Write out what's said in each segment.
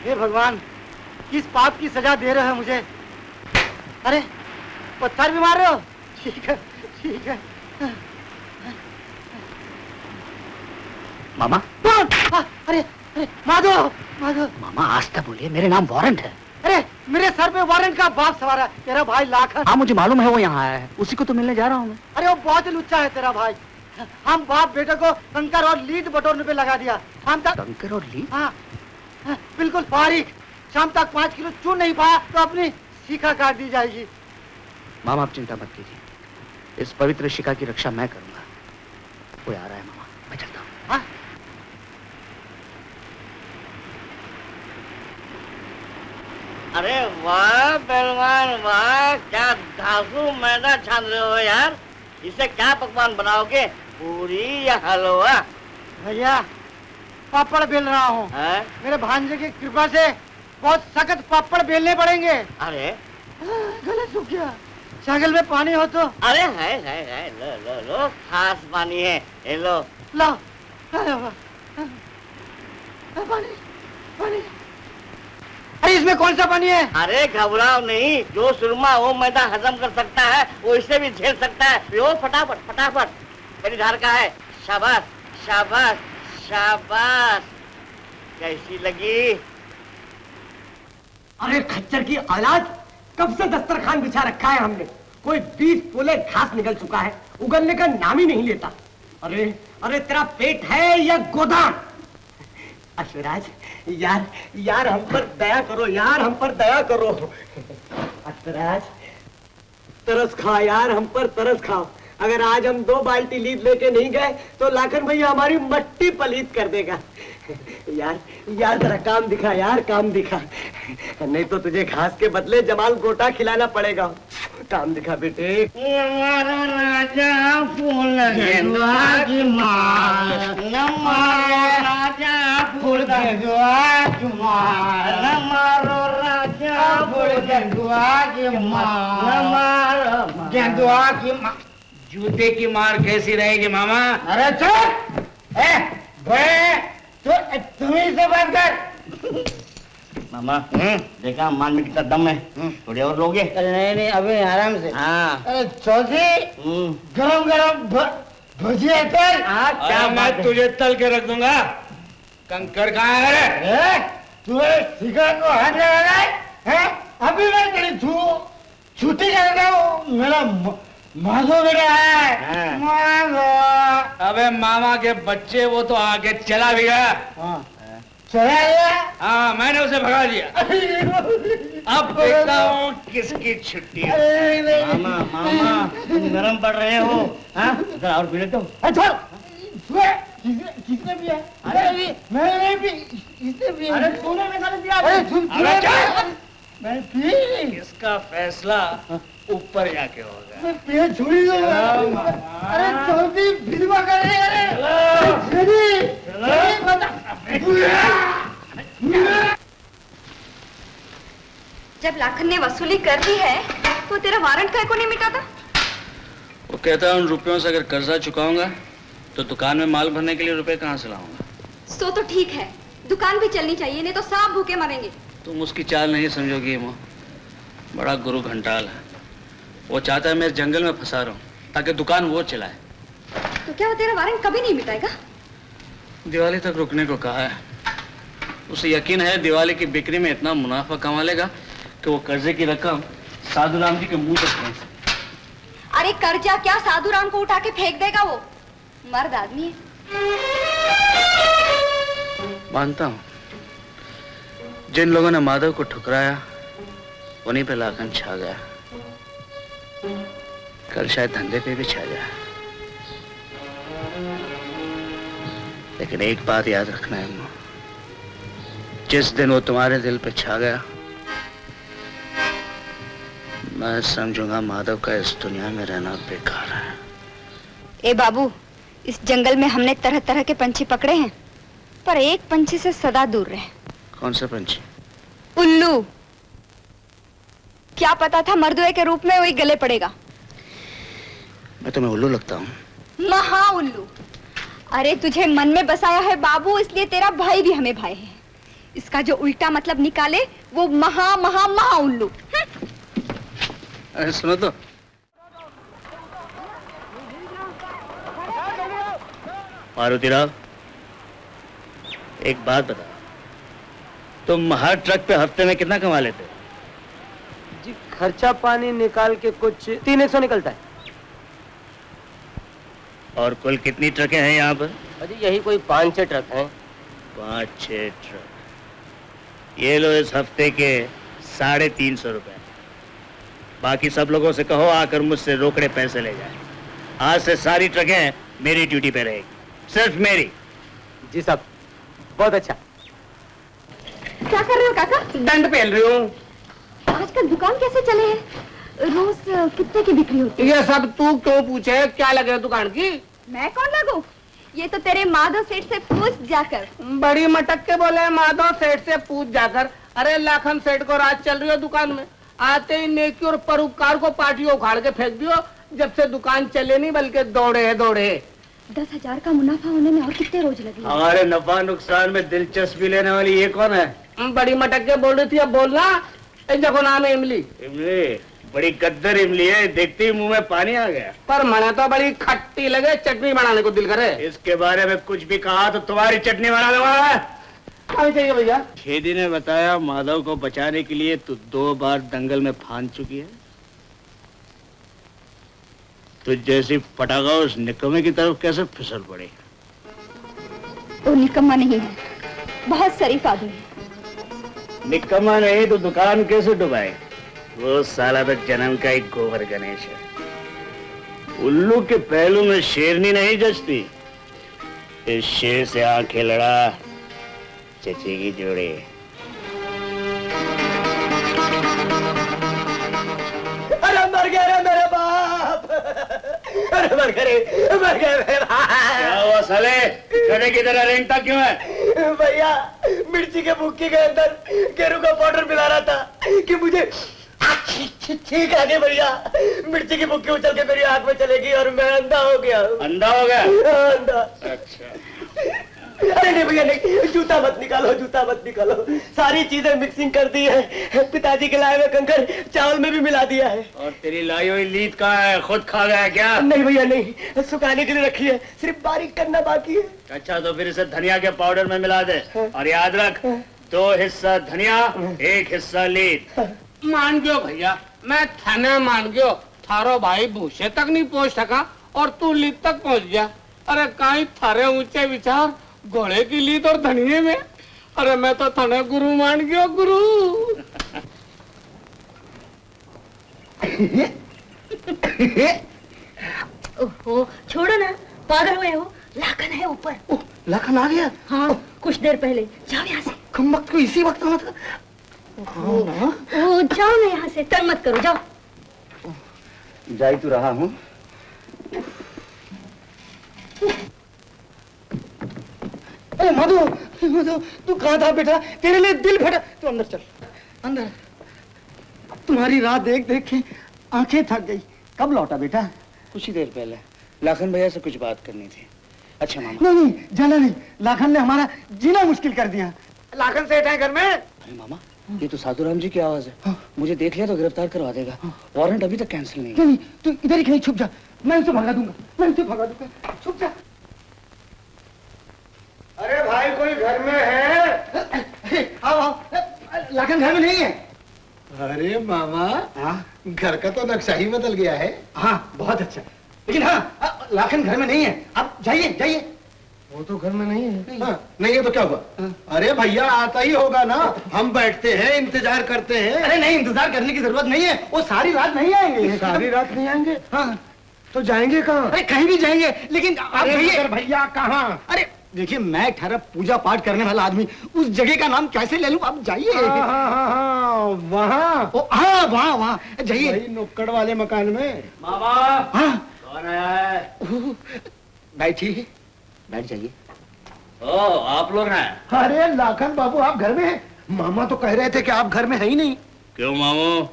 हे भगवान, किस पाप की सजा दे रहे हो मुझे? अरे पत्थर भी मार रहे हो? ठीक है ठीक है। मामा। अरे अरे माधव माधव। मामा आज तक बोलिए, मेरे नाम वारंट है। अरे मेरे सर पे वारंट का बाप सवार है, तेरा भाई लाखन। हाँ मुझे मालूम है, वो यहाँ आया है, उसी को तो मिलने जा रहा हूँ मैं। अरे वो बहुत ही लुच्चा है तेरा भाई। हम बाप बेटे को कंकर और लीद बटोरने पे लगा दिया। शाम तक कंकर और लीद? हाँ बिल्कुल फारिग। शाम तक 5 किलो चून नहीं पाया तो अपनी शिखा काट दी जाएगी। मामा आप चिंता मत कीजिए, इस पवित्र शिखा की रक्षा मैं करूंगा। वो आ रहा है मामा, मैं चलता हूँ। हाँ? अरे वाह पहलवान वाह, क्या धांसू मैदा छान रहे हो यार। इसे क्या पकवान बनाओगे, पूरी या हलवा? भैया पापड़ बेल रहा हूँ। मेरे भांजे की कृपा से बहुत सख्त पापड़ बेलने पड़ेंगे। अरे गला सूख गया, छागल में पानी हो तो। अरे है लो लो लो, खास पानी है, ये लो। लो पानी पानी। अरे इसमें कौन सा पानी है? अरे घबराओ नहीं, जो सुरमा वो मैदा हजम कर सकता है वो इसे भी झेल सकता है। पियो फटाफट फटाफट, मेरी धार का है। शाबाश शाबाश शाबाश। कैसी लगी? अरे खच्चर की औलाद, कब से दस्तरखान बिछा रखा है हमने, कोई 20 पोले घास निकल चुका है, उगलने का नाम ही नहीं लेता। अरे अरे तेरा पेट है या गोदाम? अश्वराज यार यार हम पर दया करो यार, हम पर दया करो। अश्वराज तरस खा यार, हम पर तरस खाओ। अगर आज हम 2 बाल्टी लीद लेके नहीं गए तो लाखन भैया हमारी मट्टी पलीत कर देगा। यार यार जरा काम दिखा यार, काम दिखा, नहीं तो तुझे घास के बदले जमाल गोटा खिलाना पड़ेगा। काम दिखा बेटे। हमारा राजा फूल गेंदुआ की मार, हमारा राजा फूल गेंदुआ की मार, हमारा राजा फूल गेंदुआ की मार, हमारा गेंदुआ की मार। जूते की मार कैसी रहेगी मामा? अरे चुप! तुम्ही से बात कर। मामा देखा मान में कितना दम है, थोड़े और लोगे? अरे नहीं अभी आराम से। हाँ अरे चौधरी गरम गरम भुजिया तल। क्या मैं तुझे तल के रख दूंगा। कंकर कहाँ है? तुझे शिखा को हाथ लगा है? अभी मैं तेरी छुट्टी कर रहा हूँ। मेरा माधो बेटा है। माधो। अबे मामा के बच्चे, वो तो आगे चला भी गया। चला गया? हाँ मैंने उसे भगा दिया। अब देखता हूँ किसकी छुट्टी है। मामा मामा तुम नरम पड़ रहे हो। हाँ जरा और पी लेते हो। किसने पिया? अरे मैंने भी इसने पिया। अरे तूने मेरे साथ पिया? अरे मैं पी। इसका फैसला ऊपर जाके होगा। मैं पिया छोड़ी दो। अरे चौधरी विधवा कर रहे हैं। जब लाखन ने वसूली कर दी है तो तेरा वारंट काय को नहीं मिटा था? वो कहता है उन रुपयों से अगर कर्जा चुकाऊंगा तो दुकान में माल भरने के लिए रुपए कहाँ से लाऊंगा। सो तो ठीक है, दुकान भी चलनी चाहिए, नहीं तो सांप भूखे मरेंगे। तुम उसकी चाल नहीं समझोगी मो, बड़ा गुरु घंटाल है। वो चाहता है मैं इस जंगल में फंसा रहूं ताकि दुकान वो चलाए। तो क्या वो तेरा वारंट कभी नहीं मिटाएगा? दिवाली तक रुकने को कहा है। उसे यकीन है दिवाली की बिक्री में इतना मुनाफा कमा लेगा कि वो कर्जे की रकम साधुराम जी के मुंह तक पहुंच सके। अरे कर्जा क्या, साधुराम को उठा के फेंक देगा वो, मर्द आदमी है। मानता हूं जिन लोगों ने माधव को ठुकराया उन्हीं पे लाखन छा गया। कल शायद धंधे पे भी छा जाए। लेकिन एक बात याद रखना है अम्मा, जिस दिन वो तुम्हारे दिल पे छा गया मैं समझूंगा माधव का इस दुनिया में रहना बेकार है। ए बाबू, इस जंगल में हमने तरह तरह के पंछी पकड़े हैं, पर एक पंछी से सदा दूर रहे। कौन सा पंछी? उल्लू। क्या पता था मर्दुए के रूप में वही गले पड़ेगा। मैं तुम्हें उल्लू लगता हूँ? महा उल्लू। अरे तुझे मन में बसाया है बाबू, इसलिए तेरा भाई भी हमें भाई है। इसका जो उल्टा मतलब निकाले वो महा महा महा उल्लू। अरे सुनो तो, मारुतिराव, एक बात बता, तुम हर ट्रक पे हफ्ते में कितना कमा लेते हो? जी खर्चा पानी निकाल के कुछ 300 निकलता है। और कुल कितनी ट्रकें हैं यहाँ पर? अजी यही कोई 5-6 ट्रक हैं। 5-6 ट्रक। ये लो इस हफ्ते के 350 रुपए। बाकी सब लोगों से कहो आकर मुझसे रोकड़े पैसे ले जाए। आज से सारी ट्रकें मेरी ड्यूटी पे रहेगी, सिर्फ मेरी। जी साहब, बहुत अच्छा। क्या कर रहे हो काका? दंड पेल रही हूँ। आजकल दुकान कैसे चले हैं? रोज कितने की बिक्री होती है? ये सब तू क्यों पूछे? क्या लगे दुकान की? मैं कौन लगूं? ये तो तेरे माधव सेठ से पूछ जाकर। बड़ी मटक के बोले माधव सेठ से पूछ जाकर। अरे लाखन सेठ को रात चल रही हो दुकान में, आते ही नेकी और परोपकार को पार्टियों उखाड़ के फेंक दियो। जब से दुकान चले नहीं बल्कि दौड़े। 10,000 का मुनाफा होने में और कितने रोज लगे? हमारे नफा नुकसान में दिलचस्पी लेने वाली ये कौन है? बड़ी मटक के बोल रही थी, अब बोलना। देखो नाम है इमली। इमली? बड़ी गद्दर इमली है, देखते ही मुंह में पानी आ गया। पर मना तो बड़ी खट्टी लगे, चटनी बनाने को दिल करे। इसके बारे में कुछ भी कहा तो तुम्हारी चटनी बना दूंगा। चाहिए भैया। खेदी ने बताया माधव को बचाने के लिए तू 2 बार दंगल में फांद चुकी है। तो जैसी फटाका उस निकम्मे की तरफ कैसे फिसल पड़ी? वो निकम्मा नहीं है, बहुत शरीफ आदमी है। निकम्मा नहीं तो दुकान कैसे डुबाए? वो साला तो जन्म का एक गोबर गणेश है। उल्लू के पहलू में शेरनी नहीं जचती। इस शेर से आंखें लड़ा चचेगी जोड़े। अरे मर गया रे मेरे बाप। अरे मर गए मेरे बाप। क्या हुआ साले? गधे की तरह रेंगता क्यों है? भैया मिर्ची के भुक्की के अंदर गेरू का पाउडर मिला रहा था कि मुझे ठीक आ गई भैया। मिर्ची की भुक्की उछल के मेरी आंख में चलेगी और मैं अंधा हो गया। अंधा हो गया? अंधा। अच्छा। अरे नहीं भैया नहीं, जूता मत निकालो। सारी चीजें मिक्सिंग कर दी है। पिताजी के लाए हुए कंकर चावल में भी मिला दिया है। और तेरी लाई हुई लीद कहाँ है? खुद खा गया क्या? नहीं भैया नहीं, सुखाने के लिए रखी है, सिर्फ बारीक करना बाकी है। अच्छा तो फिर इसे धनिया के पाउडर में मिला दे। और याद रख, 2 हिस्सा धनिया 1 हिस्सा लीद। मान गयो भैया, मैं थाने मान गयो। थारो भाई भूसे तक नहीं पहुंच सका और तू लीद तक पहुंच गया। अरे कहीं थारे ऊंचे विचार घोड़े की लीद और धनिये में। अरे मैं तो थाने गुरु मान गयो, गुरु। ओहो छोड़ो ना, पागल हुए हो। लाखन है ऊपर। लखन आ गया? हाँ कुछ देर पहले। जाओ यहाँ से। कम वक्त को इसी वक्त आना था। ओ जाओ ना यहाँ से, तंग मत करो, जाओ। जाई तो रहा हूँ। अरे मधु तू कहाँ था बेटा? तेरे लिए दिल फटा। तू अंदर चल, अंदर। तुम्हारी राह देख देख के आंखें थक गई। कब लौटा बेटा? कुछ ही देर पहले लाखन भैया से कुछ बात करनी थी। अच्छा मामा। नहीं जाना नहीं, लाखन ने हमारा जीना मुश्किल कर दिया। लाखन सेठ है घर में? अरे मामा, ये तो साधुराम जी की आवाज है। हाँ। मुझे देख लिया तो गिरफ्तार करवा देगा। वारंट अभी तक कैंसिल नहीं। नहीं तू इधर ही कहीं छुप जा, मैं उसे भगा दूंगा। छुप जा। अरे भाई कोई घर में है? आओ। लाखन घर में नहीं है। अरे मामा, हाँ घर का तो नक्शा ही बदल गया है। हाँ बहुत अच्छा, लेकिन हाँ लाखन घर में नहीं है। आप जाइए। वो तो घर में नहीं है। हाँ, नहीं है तो क्या हुआ? अरे भैया आता ही होगा ना। हम बैठते हैं, इंतजार करते हैं। अरे नहीं, इंतजार करने की जरूरत नहीं है। वो सारी रात नहीं आएंगे। सारी रात नहीं आएंगे? हाँ तो जाएंगे कहाँ? अरे कहीं भी जाएंगे, लेकिन आप अरे जाइए। मगर भैया कहाँ? अरे देखिए, मैं ठहरा पूजा पाठ करने वाला आदमी, उस जगह का नाम कैसे ले लूं? आप जाइए। हाँ, वहाँ। हाँ वहाँ जाइए। वही नुक्कड़ वाले मकान में। मामा, हाँ कौन आया है? बैठिए। बैठ जाइए। ओ, आप लोग हैं? अरे लाखन बाबू आप घर में हैं? मामा तो कह रहे थे कि आप घर में है ही नहीं। क्यों मामू,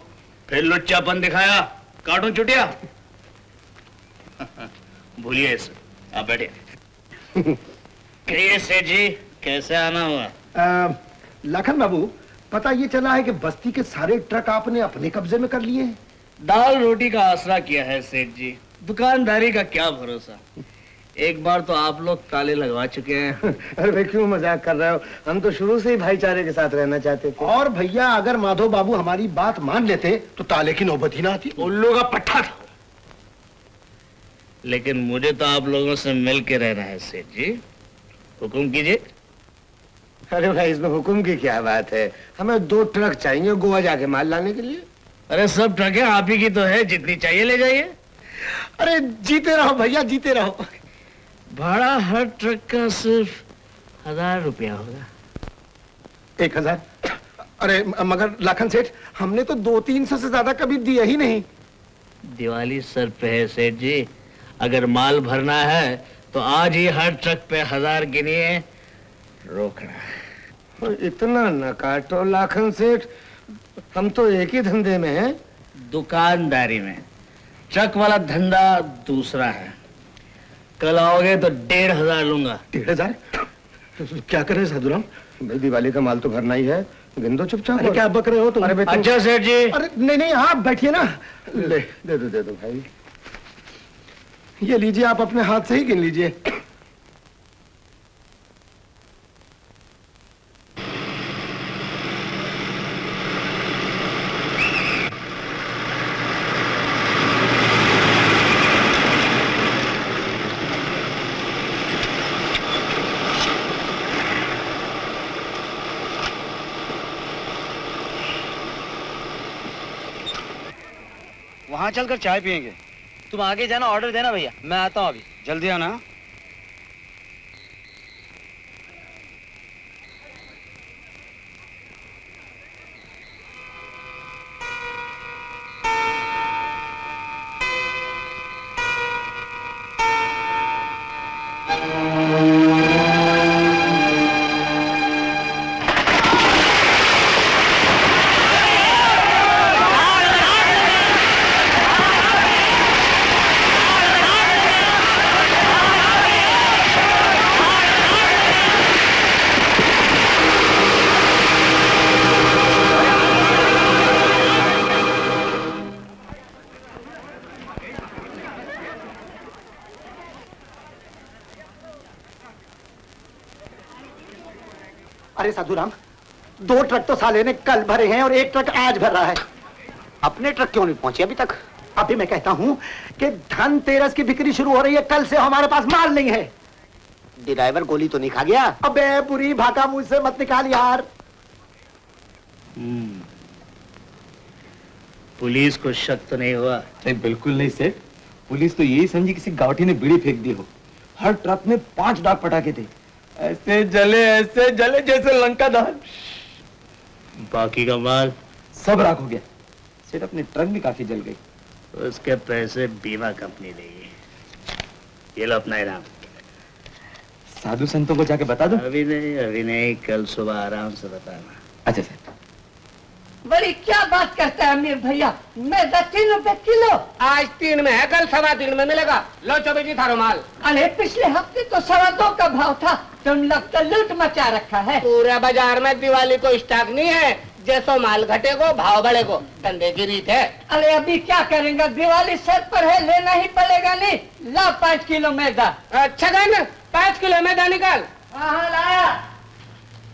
फिर लुच्चापन दिखाया? काटूं चुटिया? भूलिए इसे, आप बैठिए। कहिए सेठ जी, कैसे आना हुआ? लाखन बाबू, पता ये चला है कि बस्ती के सारे ट्रक आपने अपने कब्जे में कर लिए हैं। दाल रोटी का आसरा किया है सेठ जी, दुकानदारी का क्या भरोसा। एक बार तो आप लोग ताले लगवा चुके हैं। अरे भाई क्यों मजाक कर रहे हो, हम तो शुरू से ही भाईचारे के साथ रहना चाहते थे। और भैया अगर माधव बाबू हमारी बात मान लेते तो ताले की नौबत ही ना आती। उल्लू का पट्टा था। लेकिन मुझे तो आप लोगों से मिल के रहना है सेठ जी, हुक्म कीजिए। अरे भाई इसमें हुक्म की क्या बात है, हमें 2 ट्रक चाहिए गोवा जाके माल लाने के लिए। अरे सब ट्रकें आप ही की तो है, जितनी चाहिए ले जाइए। अरे जीते रहो भैया, जीते रहो। भाड़ा हर ट्रक का सिर्फ 1000 रुपया होगा। 1000? अरे मगर लाखन सेठ, हमने तो 200-300 से ज्यादा कभी दिया ही नहीं। दिवाली सर पे है सेठ जी, अगर माल भरना है तो आज ही हर ट्रक पे 1000 गिनिए, रोकना। इतना न काटो लाखन सेठ, हम तो एक ही धंधे में हैं। दुकानदारी में, ट्रक वाला धंधा दूसरा है। कल आओगे तो 1500 लूंगा। 1500? क्या करें साधुराम, भाई दिवाली का माल तो भरना ही है, गिन दो चुपचाप। अरे क्या बक रहे हो तुम? अरे अच्छा सेठ जी। अरे नहीं नहीं, आप बैठिए ना। ले दे दो भाई, ये लीजिए, आप अपने हाथ से ही गिन लीजिए। वहां चलकर चाय पियेंगे। तुम आगे जाना, ऑर्डर देना भैया। मैं आता हूँ अभी, जल्दी आना। अरे साधुराम, 2 ट्रक तो साले ने कल भरे हैं और 1 ट्रक आज भर रहा है। अपने ट्रक क्यों नहीं पहुंचे अभी तक? अभी मैं कहता हूँ कि धनतेरस की बिक्री शुरू हो रही है, कल से हमारे पास माल नहीं है। ड्राइवर गोली तो नहीं खा गया? अबे बुरी भाका मुंह से मत निकाल यार। पुलिस को शक तो नहीं हुआ? नहीं बिल्कुल नहीं सेठ, पुलिस तो यही समझी किसी गावठी ने बीड़ी फेंक दी हो। हर ट्रक में 5 डाक पटाखे थे, ऐसे जले जैसे लंका दहन। बाकी का माल सब राख हो गया सेठ, अपनी ट्रक भी काफी जल गई। उसके पैसे बीमा कंपनी देगी। ये लो अपना इनाम। साधु संतों को जाके बता दो? अभी नहीं, कल सुबह आराम से बताना। अच्छा सेठ। बड़ी क्या बात करता है अमीर भैया, मैदा 3 रुपए किलो। आज 3 में है, कल 3.25 में मिलेगा। लो चौबे जी थारो माल। अरे पिछले हफ्ते तो 2.25 का भाव था, तुम लोग तो लूट मचा रखा है। पूरे बाजार में दिवाली को स्टॉक नहीं है, जैसो माल घटे को भाव बढ़े को, धंधे की रीत है। अरे अभी क्या करेंगे, दिवाली सर पर है, लेना ही पड़ेगा। नहीं ला 5 किलो मैदा। अच्छा ना, 5 किलो मैदा निकाल। हाँ लाया।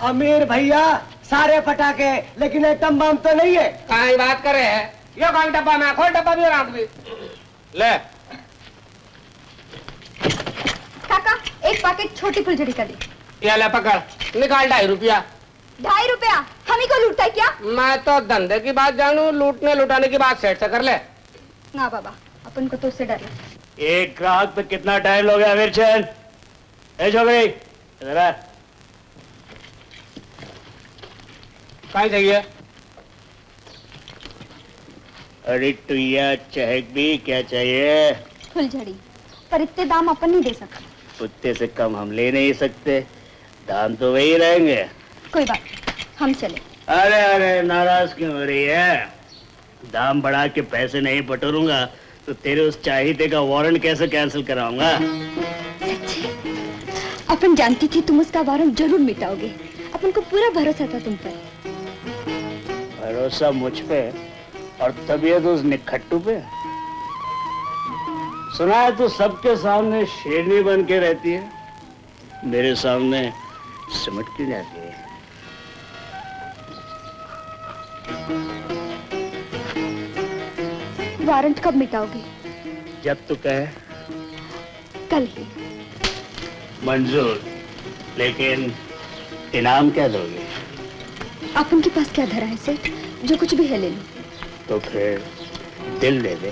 अमीर भैया सारे पटाखे, लेकिन आइटम बम तो नहीं है। कहाँ बात कर रहे हैं? ये कौन डब्बा में, खोल डब्बा भी और आंख भी। ले काका, एक पैकेट छोटी फुलझड़ी का दे। ये ले पकड़, निकाल 2.5 रुपया। 2.5 रुपया? हम ही को लूटता है क्या? मैं तो धंधे की बात जानू, लूटने लुटाने की बात सेठ से कर ले। ना बाबा, अपन को तो उससे डर है। एक ग्राहक पे कितना टाइम लोगे आमिर चंद? ए छोकरी, इधर आ। क्या चाहिए? अरे टुइया चहक भी क्या चाहिए? फुलझड़ी, पर इतने दाम अपन नहीं दे सकते। उतने से कम हम ले नहीं सकते, दाम तो वही रहेंगे। कोई बात, हम चले। अरे नाराज क्यों हो रही है? दाम बढ़ा के पैसे नहीं बटोरूंगा तो तेरे उस चाहिए का वारंट कैसे कैंसिल कराऊंगा? सच्ची? अपन जानती थी तुम उसका वारंट जरूर मिटाओगे। अपन अपन को पूरा भरोसा था तुम पर। भरोसा मुझ पे और तबीयत उस निखट्टू पे। सुना है तू सबके सामने शेरनी बन के रहती है, मेरे सामने सिमट क्यों जाती है? वारंट कब मिटाओगे? जब तू कहे। कल ही। मंजूर, लेकिन इनाम क्या दोगे? अपन के पास क्या धरा है सेठ? जो कुछ भी है ले लो। तो फिर दिल दे दे,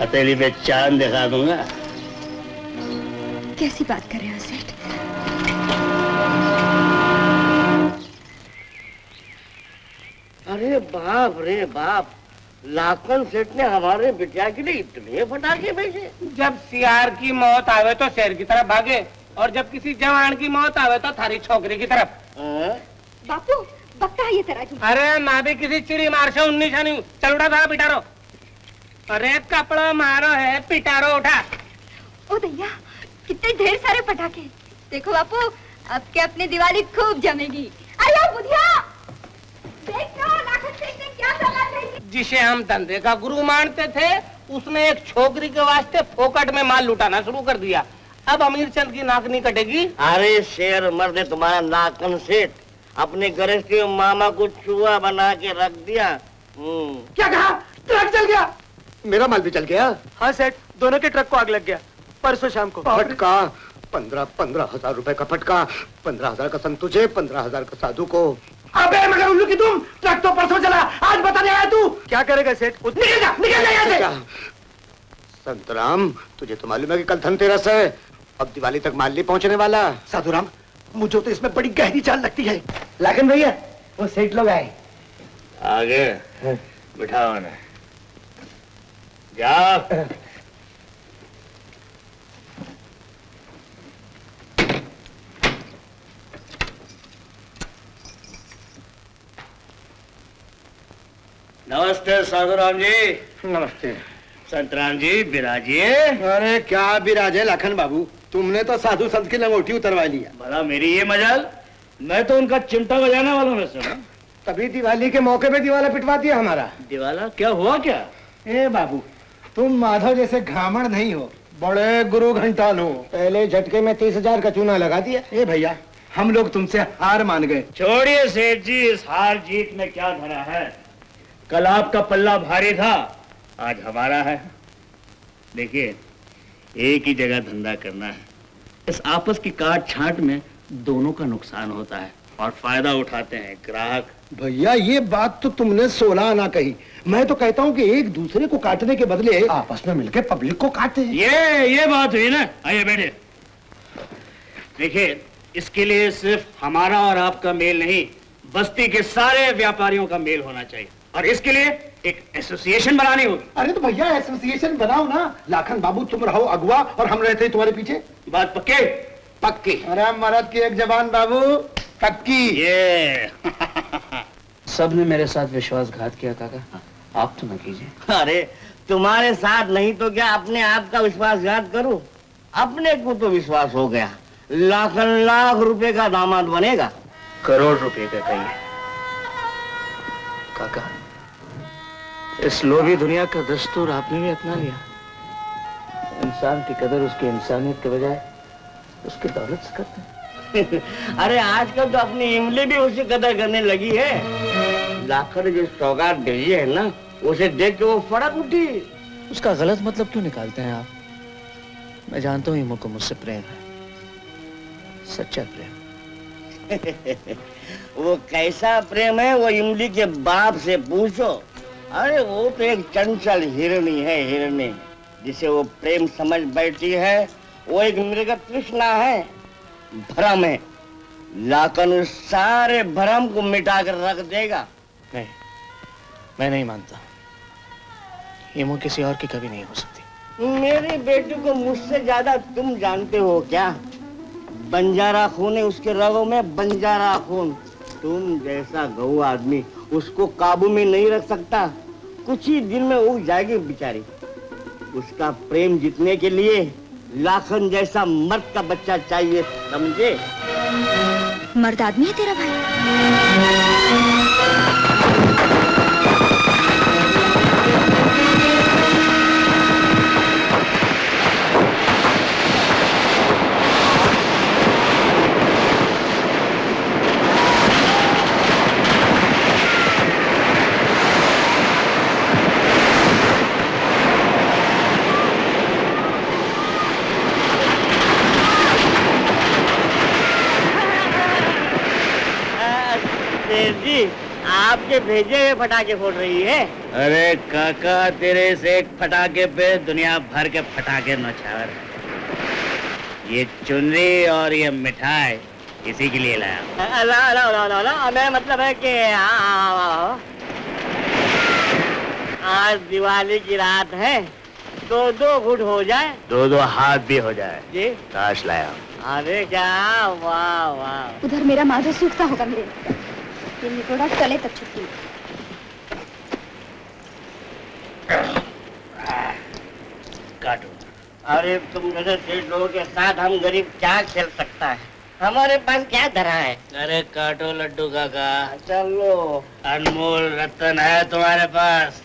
हथेली पे चांद दिखा दूंगा। कैसी बात कर रहे हो सेठ? अरे बाप रे बाप, लाखन सेठ ने हमारे बिटिया के लिए इतने पटाखे भेजे। जब सियार की मौत आवे तो शेर की तरफ भागे, और जब किसी जवान की मौत आवे तो थारी छोकरी की तरफ। बापू बकता है ये तराजू। अरे मैं भी किसी चिड़ी मार से 19 नहीं हूँ। चल उठा था पिटारो। अरे कपड़ा मारो है, पिटारो उठा। ओ दैया, कितने ढेर सारे पटाखे। देखो बापू, अब के अपनी दिवाली खूब जमेगी। आयो बुधिया, देखो लाखन सेठ ने क्या सलाह दी। जिसे हम धंधे का गुरु मानते थे, उसने एक छोकरी के वास्ते फोकट में माल लुटाना शुरू कर दिया। अब अमीर चंद की नाक नहीं कटेगी। अरे शेर मर्द, तुम्हारा लाखन सेठ अपने गृहस्थी मामा को चूहा बना के रख दिया। क्या कहा? ट्रक चल गया? मेरा माल भी चल गया? हाँ सेठ, दोनों के ट्रक को आग लग गया परसों शाम को। फटका 15,000 रुपए का फटका। 15,000 का संत तुझे, 15,000 का साधु को। अबे मगर उल्लू की तुम, ट्रक तो परसों चला, आज बताने आया तू? क्या करेगा सेठ? निकल जा यहाँ से। संतराम, तुझे तो मालूम है कि कल धनतेरस है, अब दिवाली तक माल नहीं पहुंचने वाला। साधुराम, मुझे तो इसमें बड़ी गहरी चाल लगती है। लाखन भैया, वो सेठ लोग आए। आगे बिठाओ ना, जा। नमस्ते साधुराम जी। नमस्ते। संतराम जी बिराजिए। अरे क्या बिराजे लाखन बाबू, तुमने तो साधु संत की लंगोटी उतरवा लिया। भला मेरी ये मजाल, मैं तो उनका चिमटा बजाने वालों में से हूँ। तभी दिवाली के मौके पे दिवाला पिटवा दिया हमारा। दिवाला क्या हुआ क्या? ए बाबू, तुम माधव जैसे घामड़ नहीं हो, बड़े गुरु घंटाल हो। पहले झटके में 30,000 का चूना लगा दिया। ए भैया, हम लोग तुमसे हार मान गए। छोड़िए सेठ जी, इस हार जीत में क्या धरा है। कल आपका पल्ला भारी था, आज हमारा है। देखिए, एक ही जगह धंधा करना है। इस आपस की काट छांट में दोनों का नुकसान होता है और फायदा उठाते हैं ग्राहक। भैया, ये बात तो तुमने 16 आना कही। मैं तो कहता हूँ कि एक दूसरे को काटने के बदले आपस में मिलकर पब्लिक को काटे। ये बात हुई ना। आइए बैठे। देखिए, इसके लिए सिर्फ हमारा और आपका मेल नहीं, बस्ती के सारे व्यापारियों का मेल होना चाहिए, और इसके लिए एक एसोसिएशन बनानी होगी। अरे तो भैया, एसोसिएशन बनाओ ना। लाखन बाबू, तुम रहो अगुआ और हम रहते तुम्हारे पीछे। बात पक्के? पक्की। अरे मरद की एक जबान बाबू, पक्की। ये सबने मेरे साथ विश्वासघात किया काका, आप तो न कीजिए। अरे तुम्हारे साथ नहीं तो क्या अपने आप का विश्वासघात करूं? अपने को तो विश्वास हो गया, लाखन लाख रुपए का दामाद बनेगा। करोड़ रुपए का कहिए काका। इस लोभी दुनिया का दस्तूर आपने भी अपना लिया। इंसान की कदर उसकी इंसानियत के बजाय उसकी दौलत से करते हैं। अरे आजकल तो अपनी इमली भी उसी कदर करने लगी है। लाखन जो सौगात भेजी है ना, उसे देख के वो फड़क उठी। उसका गलत मतलब क्यों निकालते हैं आप? मैं जानता हूँ इमो को मुझसे प्रेम है, सच्चा प्रेम। वो कैसा प्रेम है, वो इमली के बाप से पूछो। अरे वो तो एक चंचल हिरणी है, हिरणी जिसे वो प्रेम समझ बैठी है। वो एक मृग तृष्णा है, भ्रम है। लाखन उस सारे भ्रम को मिटा कर रख देगा। नहीं, मैं नहीं मानता। इमो किसी और की कभी नहीं हो सकती। मेरी बेटी को मुझसे ज्यादा तुम जानते हो क्या? बंजारा खून है उसके रगों में, बंजारा खून। तुम जैसा गऊ आदमी उसको काबू में नहीं रख सकता। कुछ ही दिन में उग जाएगी बेचारी। उसका प्रेम जीतने के लिए लाखन जैसा मर्द का बच्चा चाहिए, समझे? मर्द आदमी है तेरा भाई? जी, आपके भेजे हुए पटाखे फोड़ रही है। अरे काका, तेरे से एक फटाके पे दुनिया भर के फटाके नौछावर है। ये चुनरी और ये मिठाई इसी के लिए लाया। अला मैं मतलब है कि आज दिवाली की रात है, 2-2 घुट हो जाए, 2-2 हाथ भी हो जाए। जी ताश लाया। अरे क्या, वाह वाह। उधर मेरा माधव सूखता होगा मेरे, ये निकोड़ा तले तक छुट्टी। काटो। अरे तुम जैसे सेठ लोगों के साथ हम गरीब क्या खेल सकता है, हमारे पास क्या धरा है। अरे काटो लड्डू काका, चलो। अनमोल रत्न है तुम्हारे पास।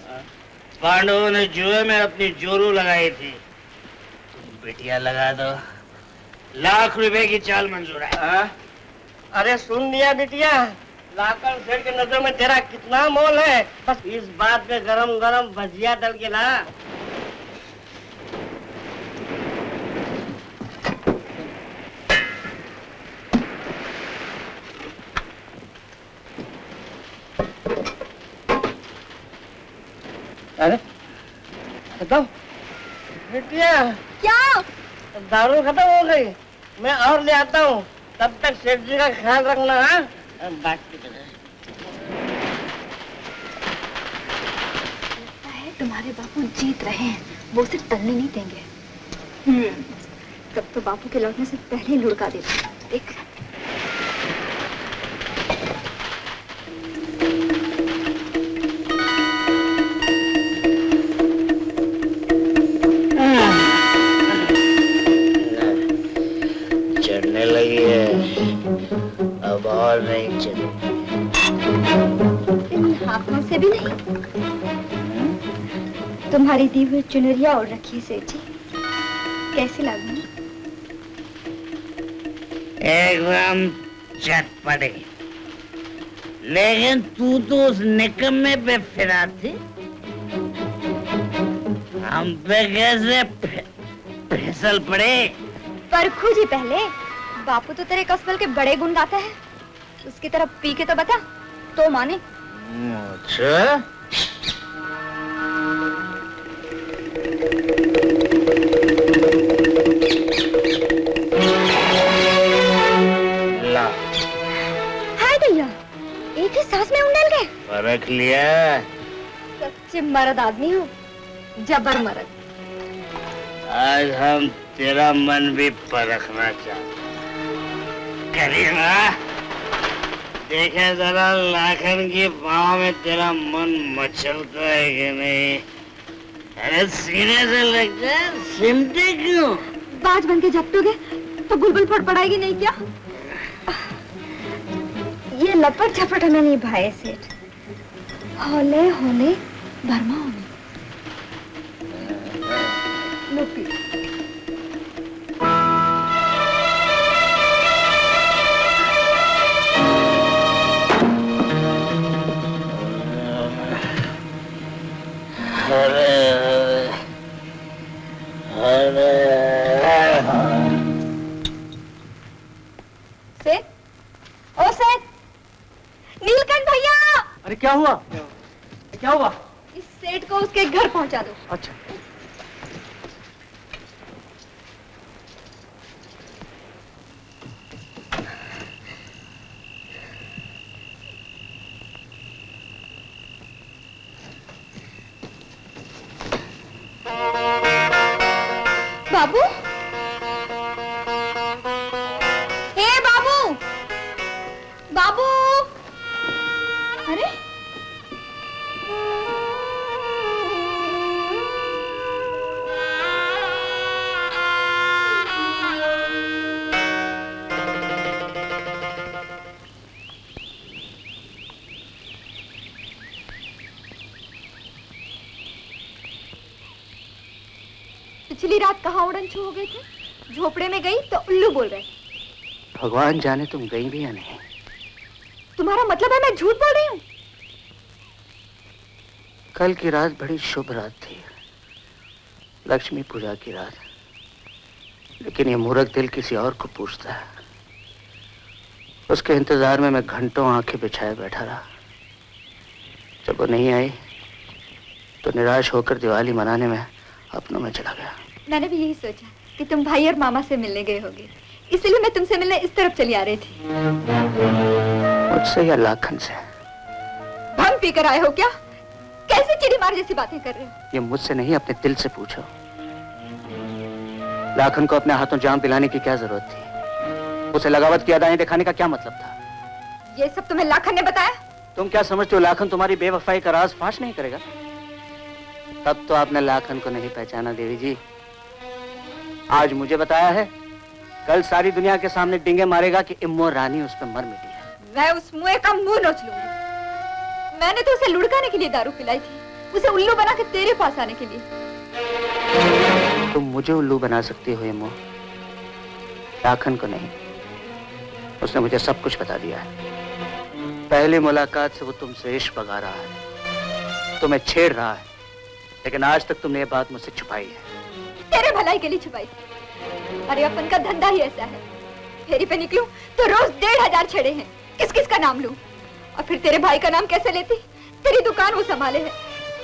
पांडवों ने जुए में अपनी जोरू लगाई थी, तुम बिटिया लगा दो, लाख रुपए की चाल मंजूर है। अरे सुन लिया बिटिया, लाकर सेठ के नजर में तेरा कितना मोल है, बस इस बात पे गरम गरम भजिया तल के ला। अरे बताओ बिटिया, क्या? दारू खत्म हो गई, मैं और ले आता हूँ, तब तक सेठ जी का ख्याल रखना। हाँ बाकी तुम्हारे बापू जीत रहे हैं, वो सिर्फ तलने नहीं देंगे। तब तो बापू के लौटने से पहले ही लुढ़का देते। देख चढ़ने लगी है, अब और नहीं चढ़ेगी। इन हाथों से भी नहीं। तुम्हारी दी हुई चुनरिया ओढ़ रखी है सेठ जी, कैसी लगी? एकदम चटपटे। लेकिन तू तो उस निकम्मे पे फिरा थी, हम पे कैसे फिसल पड़े? परखू जी पहले, बापू तो तेरे कस्बल के बड़े गुण गाता है, उसकी तरफ पी के तो बता, तो माने। अच्छा, ला। हाय भैया, एक ही सांस में उंडेल गए। परख लिया? सच्चे मर्द आदमी हो, जबर मर्द। आज हम तेरा मन भी परखना चाहते। करीना, देखे जरा लाखन की बाहों में तेरा मन मचलता है कि नहीं? अरे सीने से लग जाए, सिमटे क्यों? बाज बन के झपटोगे तो बुलबुल फड़फड़ाएगी नहीं क्या? ये लपट झपट हमें नहीं भाई सेठ, होले होले भरमा होने। लो पी। सेठ, ओ सेठ, नीलकंठ भैया। अरे क्या हुआ? क्या हुआ? इस सेठ को उसके घर पहुंचा दो। अच्छा। बाबू, हे बाबू, बाबू, अरे पिछली रात कहाँ उड़न छू हो गए थे? झोपड़े में गई तो उल्लू बोल रहे। भगवान जाने तुम गई भी या नहीं। तुम्हारा मतलब है मैं झूठ बोल रही हूँ? कल की रात बड़ी शुभ रात थी, लक्ष्मी पूजा की रात, लेकिन ये मूर्ख दिल किसी और को पूछता है। उसके इंतजार में मैं घंटों आंखें बिछाए बैठा रहा। जब वो नहीं आई तो निराश होकर दिवाली मनाने में अपनों में चला गया। मैंने भी यही सोचा कि तुम भाई और मामा से मिलने गए होगे, इसलिए मैं तुमसे मिलने इस तरफ चली आ रही थी। मुझसे या लाखन से? भंग पीकर आए हो क्या? कैसे चिड़ी मार जैसी बातें कर रहे हो? ये मुझसे नहीं, अपने दिल से पूछो। लाखन को अपने हाथों जाम पिलाने की क्या जरूरत थी? उसे लगावत की अदाएं दिखाने का क्या मतलब था? ये सब तुम्हें लाखन ने बताया? तुम क्या समझते हो लाखन तुम्हारी बेवफाई का राज फाश नहीं करेगा? तब तो आपने लाखन को नहीं पहचाना देवी जी। आज मुझे बताया है, कल सारी दुनिया के सामने डिंगे मारेगा कि इम्मो रानी उस पर मर मिटी है। मैं उस मुए का मुंह नोच लूंगी। मैंने तो उसे लुढ़काने के लिए दारू पिलाई थी, उसे उल्लू बना के तेरे पास आने के लिए। तुम मुझे उल्लू बना सकती हो इम्मो, लाखन को नहीं। उसने मुझे सब कुछ बता दिया है। पहली मुलाकात से वो तुमसे इश्क बगा रहा है, तुम्हें छेड़ रहा है, लेकिन आज तक तुमने ये बात मुझसे छुपाई है। तेरे भलाई के लिए छुपाई थी। अरे अपन का धंधा ही ऐसा है, फेरी पे निकलूं तो रोज 1500 छेड़े हैं। किस किस का नाम लूं? और फिर तेरे भाई का नाम कैसे लेती? तेरी दुकान वो संभाले है,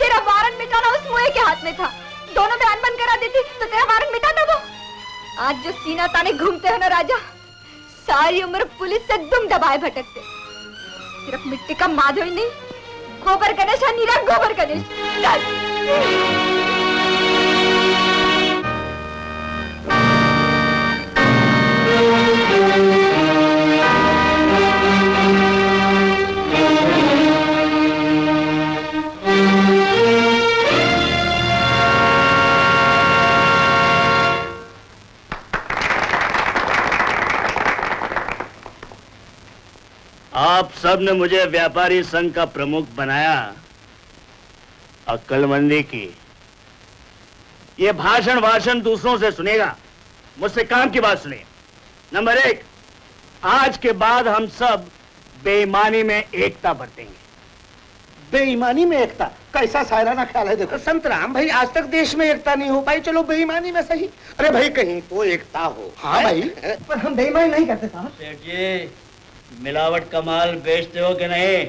तेरा वारंट मिटाना उस मुए के हाथ में था। दोनों में अनबन करा देती तो तेरा वारंट मिटाना वो। आज जो सीना ताने घूमते हो ना राजा, सारी उम्र पुलिस से दुम दबाए भटकते। सिर्फ मिट्टी का माधव ही नहीं, गोबर गणेश है, नीरा गोबर गणेश। आप सब ने मुझे व्यापारी संघ का प्रमुख बनाया, अक्लमंदी की। ये भाषण दूसरों से सुनेगा, मुझसे काम की बात सुनिए। नंबर 1, आज के बाद हम सब बेईमानी में एकता बरतेंगे। बेईमानी में एकता? कैसा शायराना ख्याल है। देखो संतराम भाई, आज तक देश में एकता नहीं हो पाई, चलो बेईमानी में सही। अरे भाई कहीं तो एकता हो। हाँ भाई, पर हम बेईमानी नहीं करते साहब। सेठ जी, मिलावट का माल बेचते हो कि नहीं?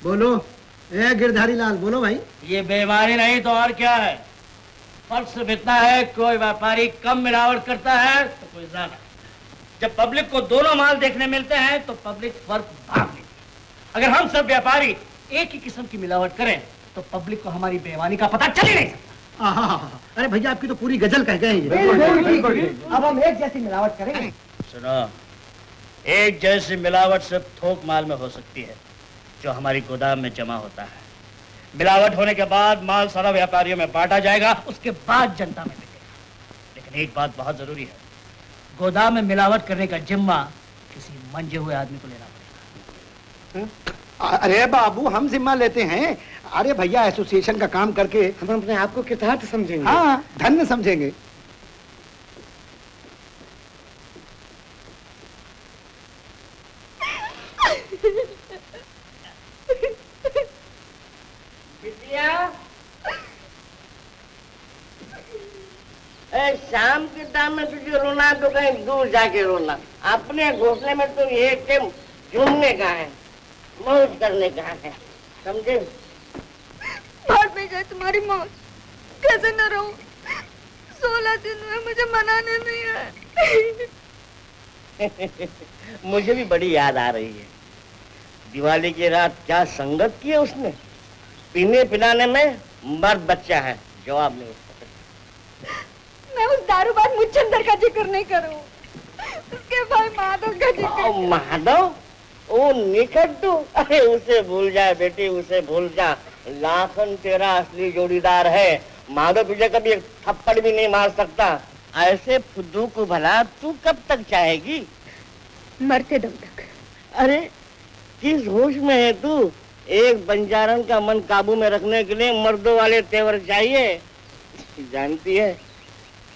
बोलो ए गिरधारी लाल, बोलो भाई। ये बेईमानी नहीं तो और क्या है? फर्क सिर्फ इतना है, कोई व्यापारी कम मिलावट करता है तो कोई ज्यादा। जब पब्लिक को दोनों माल देखने मिलते हैं तो पब्लिक फर्क भाग लेती है। अगर हम सब व्यापारी एक ही किस्म की मिलावट करें तो पब्लिक को हमारी बेईमानी का पता चल ही नहीं सकता। अरे भैया आपकी तो पूरी गजल कह गए हैं। अब हम एक जैसी मिलावट करेंगे। सुनो, एक जैसी मिलावट सिर्फ थोक माल में हो सकती है, जो हमारी गोदाम में जमा होता है। मिलावट होने के बाद माल सारा व्यापारियों में बांटा जाएगा, उसके बाद जनता में बिकेगा। लेकिन एक बात बहुत जरूरी है, गोदाम में मिलावट करने का जिम्मा किसी मंजे हुए आदमी को लेना पड़ेगा। अरे बाबू, हम जिम्मा लेते हैं। अरे भैया, एसोसिएशन का काम करके हम अपने आप को कृतार्थ समझेंगे। हाँ, धन्य समझेंगे। शाम के टाइम में तुझे रोना है तो कहीं दूर जाके रोना। अपने घोंसले में तो ये टाइम झूमने का है, मौज करने का है, समझे? भाग में जाए तुम्हारी मौज, कैसे न रहूं? 16 दिन हुए मुझे मनाने नहीं आए। मुझे भी बड़ी याद आ रही है। दिवाली की रात क्या संगत की है उसने। पीने पिलाने में मर्द बच्चा है, जवाब नहीं। मैं उस दारूबाज मुच्छंदर का जिक्र नहीं करूं, उसके भाई माधव का जिक्र। माधव? ओ निकट्टू, अरे उसे भूल जाए बेटी, उसे भूल जा। लाखन तेरा असली जोड़ीदार है। माधव तुझे कभी एक थप्पड़ भी नहीं मार सकता। ऐसे फुद्दू को भला तू कब तक चाहेगी? मरते दम तक। अरे किस होश में है तू? एक बंजारन का मन काबू में रखने के लिए मर्दों वाले तेवर चाहिए। जानती है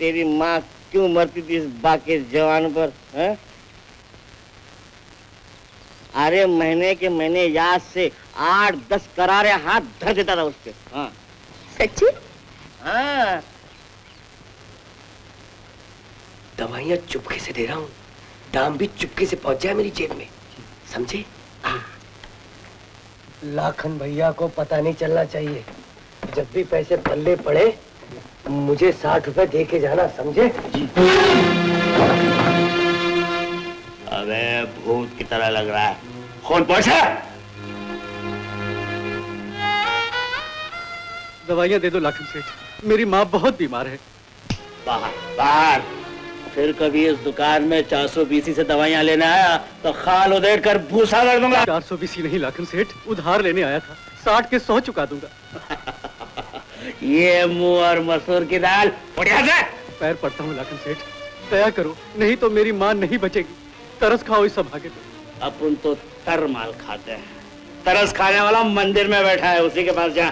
तेरी माँ क्यों मरती थी इस बाके जवान पर, है? अरे महीने के महीने याद से 8-10 करारे हाथ धर देता था उसके। हाँ सच्ची? हाँ। दवाइयाँ चुपके से दे रहा हूँ, दाम भी चुपके से पहुंच जाए मेरी जेब में, समझे? लाखन भैया को पता नहीं चलना चाहिए। जब भी पैसे पल्ले पड़े मुझे 60 रुपए दे के जाना, समझे? अबे भूत की तरह लग रहा है, खोल पहुंचा। दवाइयाँ दे दो लाखन सेठ, मेरी माँ बहुत बीमार है। बाहर बाहर। फिर कभी इस दुकान में 420 से दवाइयाँ लेने आया तो खाल उधेड़ कर भूसा कर दूंगा। 420 नहीं लाखन सेठ, उधार लेने आया था, 60 के 100 चुका दूंगा। ये मुंह और मसूर की दाल, पैर पड़ता हूँ लाखन सेठ, दया करो, नहीं तो मेरी माँ नहीं बचेगी। तरस खाओ इस सभागे तो। अपन तो तर माल खाते हैं, तरस खाने वाला मंदिर में बैठा है, उसी के पास जा।